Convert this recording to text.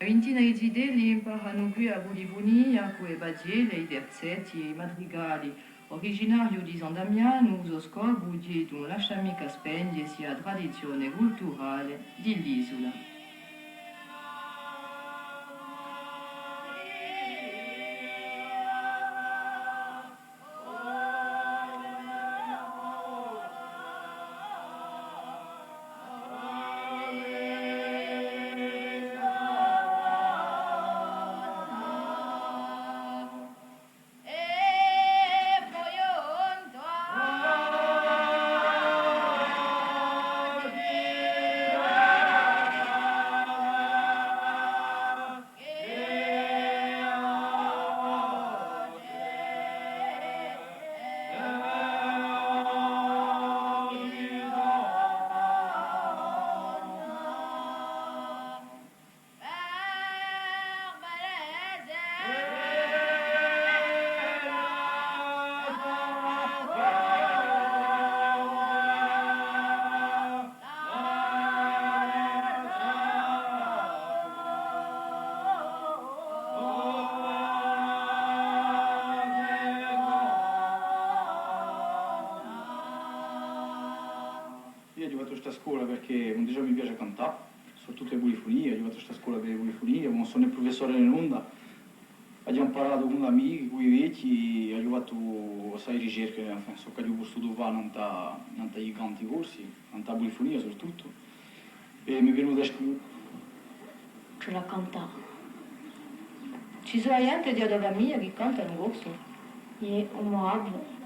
Intinaizi li imparano qui a Bolivoni, a Cuevadier, i versetti e i madrigali. Originario di San Damiano, uso scopo di la sciamica spende sia tradizione culturale dell'isola. Io ho arrivato a questa scuola perché un già mi piace cantare, soprattutto le polifonie, ho arrivato a questa scuola per le polifonie, non sono il professore in onda, abbiamo imparato con amici, con i vecchi, ho fatto assai ricerche, nel senso che ho potuto fare tanti canti corsi, tanta polifonia soprattutto, e mi è venuto a scuola. Ce la canta. Ci sono gente di Adovamia che cantano corso? È omoabile.